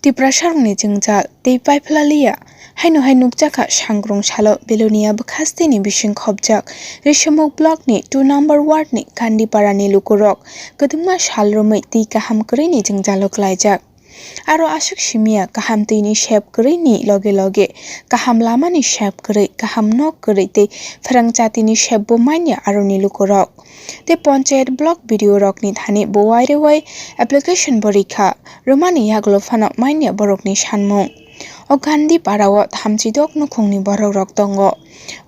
Tiprasa Jwngjal tei paiflalia haino nukjaka sangrung salo belonia bekhastini bising khobjak reshamuk block ni 2 number ward ni Gandi parani lukurok kedungma salromai tei Kaham Kwrwi ni Jwngjalo klaijak. Aro asuk simia Kaham tei ni shep Kwrwi ni loge loge Kaham lama ni shep Kwrwi Kaham nok Kwrwi tei phrangchati ni shep bo manya aro ni lukurok. Te panchayat block video Rokni thani bo wairewai application borikha romani yaglo fanak manya borokni sanmung. O Gandi parao thamchidok nukhungni borok rok tongo.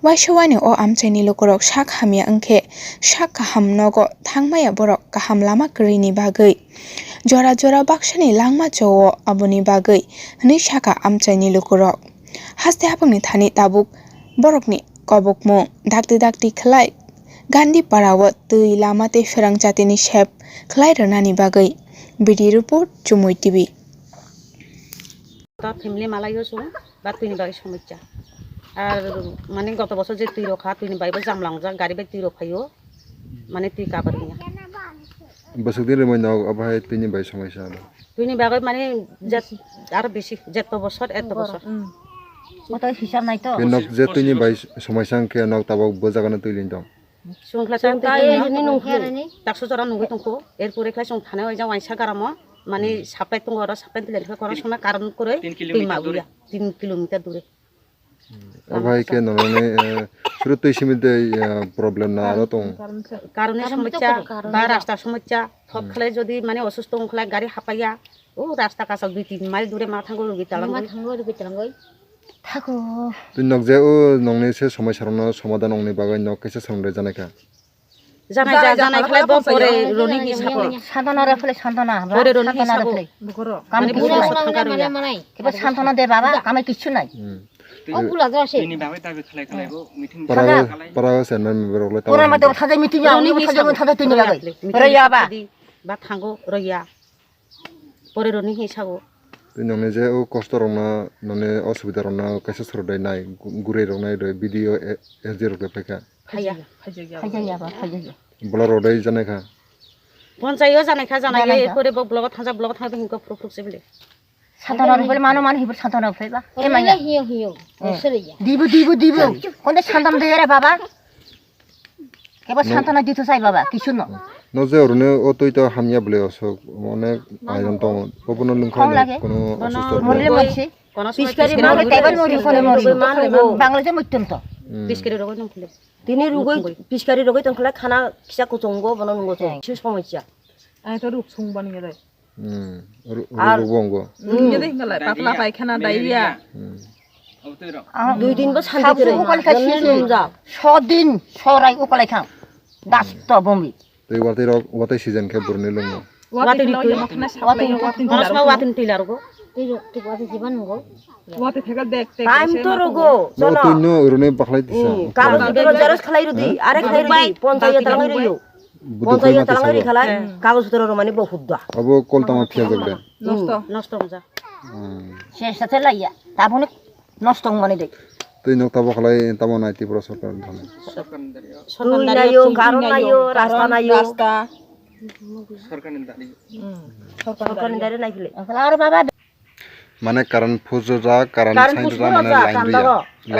Waisawani o amchaini lukurok sak hamya angkhe sak Kaham nogo thangmaya borok Kaham lama Kwrwi ni bagui. Jora jora baksani langma chowo aboni bagui hni saka amchaini lukurok. Haste hapangni thani tabuk borokni kobokmung dakti khlai Gandi parao tui lama tei phrangchatini shep khlai rwnani bagui. Video report Jwngjal TV. Family মালাইও সং বা তুইনি by সমস্যা আর মানে গত বছর যে তুই রখা তুইনি বাইবো জামলাং যা গাড়ি বাই তুই রখাইও মানে তুই কাবার নিয়া বছর দিন মই নাও আবাই তুইনি বাই সমস্যা তুইনি বাগৈ মানে আর বেশি যত বছর এত বছর মত হিসাব নাই তো নক যে তুইনি বাই সমস্যা কে নক তাবো বজাগানা তুইলিন দম সংখ্লা তাই এনি নংখু তাকসো জরা নগৈ তংকো এরপরে খাই সং থানে ওই যা ওয়াইসা গারামো মানে সাপ্লাই তো ওরা সাপ্লাই দিলে করার সময় কারণ করে 3 কিলোমিটার দূরে ভাই কে ননে শুরু তুই সীমিতে প্রবলেম না আর তো কারণে সমস্যা বা রাস্তার সমস্যা সব খেলে যদি মানে অসুস্থ হলে গাড়ি হাঁপাইয়া ও রাস্তা কাছে 2-3 মাইল দূরে মা থাঙ্গো রুগী তালাঙ্গই থাকো তুই নক যে ও নংনে সে সমস্যার সমাধান নংনে বাগাই নক কেসে সংরে জানাকা জানাই খেলে পরে রনি কি সাপো সান্তনারে ফলে সান্তনা পরে রনি কি সাপো কাম পুরো মানে কেবল সান্তনা দে বাবা কামে কিছু নাই ও পুলা যাসে তিনি ভাবে তাবে খেলাই খেলাইবো মিটিং পারা সেনার মেবরলে ওরা মতে থাজে মিটিং আউনি থাজে তিনি লাগাই রইয়া বা থাঙ্গো রইয়া পরে রনি কি সাপো তুই ননে যে ও কষ্ট রংনা ননে অসুবিধা রংনা কেসে সরদাই নাই গুরে রংনাই রে ভিডিও এজে রকে ফেকা খাইয়া বলা রোডাই জানাইখা পঞ্চায়ত জানাইখা জানাইলে এরপরে ব্লগত থাজা হিংক প্রুকছে বলে সাধারণ বলে মানু হিবর সাধারণ ফেবা এ মাইয়া হিও দিব কোনে সাধারণ দে রে বাবা কেবল সাধারণ দিতে চাই বাবা কিছু ন নজে অরনে ও তুই তো হামিয়া বলে অসক অনেক আয়োজন তো ওপন লুংখা কোনো অসুস্থ মরলে মরছে কোন পিস্কারি মরে তাইবার মরি ফলে মরি বাংলাদেশে মরতেন তো পিস্কারি রোগ নং ফলে তিনি রুগই পিস্কারি রোগই তংখলা খানা কিসা কুচঙ্গ বনঙ্গ কিছু সমস্যা তো রূপ সুং বানিয়ে দেয় রূপঙ্গ যদি গলাই পাতলা পায়খানা ডায়রিয়া 2 দিন বা শান্তি করে ওকাল খাইছি যা 6 দিন সরাই ওকালাই খাম দাস্ত বমি তুই ওয়াতে সিজন কে বরনে লঙ্গ ওয়াতে ওয়াতিন টিলার গো ঠিক ওয়াতে জীবন গো ওয়াতে থেকে দেখতে টাইম তো রগো চলো তুই নো রনে পাখলাই দিছা কাগজ ভিতরে জেরক্স খালাই রদি আরে খালাই রদি পঞ্চায়েত তালাঙ্গি রইও পঞ্চায়েত তালাঙ্গি খালাই কাগজ ভিতরে মানে বহুত দা আবো কলতামা ফিয়া জগবে নষ্ট মজা শেষ সাথে লাইয়া তাবনে নষ্ট মানে দেখ তুই নক তাবো খালাই তাবো নাই ত্রিপুরা সরকার ধনে সরকার নাইও কারণ নাইও রাস্তা নাইও রাস্তা সরকার নিদারে নাই ফেলে আর বাবা মানে কারণ ফুজরা কারণ সাইনরা মানে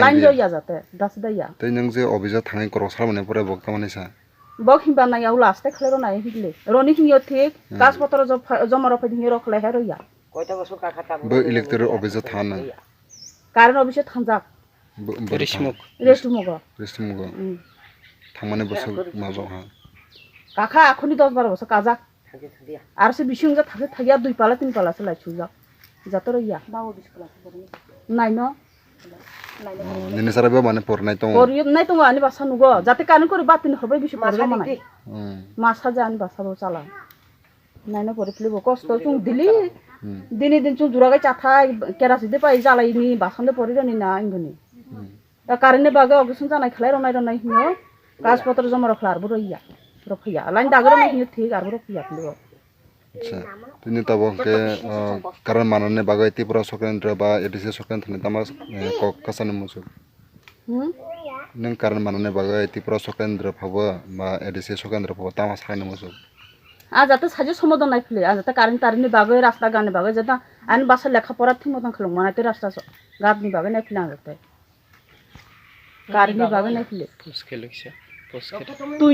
লাইন লইয়া যাতে দাস দাইয়া তুই নং যে অভিযোগ থানায় করছরা মানে পরে বক্তা মানেছা বকিবা নাই আউ লাস্টে খেলেরো নাই হিলে রনি হিও ঠিক কাগজপত্র জমা রফে হিও রখলে হে রইয়া কয়টা বছর কাকাটা ব ইলেক্টর অভিযোগ থানা কারণ অভিযোগ থানজাক রেশমুগ থামানে বছর মাঝ হা কাকা এখনই 10-12 বছর কাজাক আর সে বিশিং যা থাকে থাকিয়া 2 পালা 3 পালা চলাই ছুজা যত রইয়া নাই ন নিনে সারাবে মানে পর নাই তো পরিয়ত নাই তো আনি বাসা নুগো যাতে কান করে বাতিন হবে বেশি পড়বে মানে মাছা যা আনি বাসাবো চালা নাই না পরে ফেলবো কষ্ট চুং দিলি দিন চুং জুরাগাই চাথাই কেরাসি দে পাই জ্বালাইনি বাসনদে পরে জানি না ইংগনি তা কারেন্টে বাগে অগসন জানাই খেলাই রনাই হিও কাগজপত্র জমা রাখলা আর রইয়া রফিয়া লাইন দাগরে নাই হিও ঠিক আর রফিয়া ফেলবো আচ্ছা তিনি তাবকে কারণ মাননে বাগাই ত্রিপুরা সরকার বা এডিসি সরকার থানে তামা কাসানে মুসু नों कारण मानने बागै त्रिपुरा सरकार भाबो बा एडिसि सरकार भाबो तामा साखायनो मोसो আর যাতে সাজে সমাধান নাই ফেলে আর যাতে কারেন্ট বাগে রাস্তা গানে বাগে যাতে আইন বাসা লেখাপড়া ঠিক মতন খেলো মানাইতে রাস্তা গাতনি বাগে নাই ফেলে যাতে কারেন্টনি বাগে নাই ফেলে তুই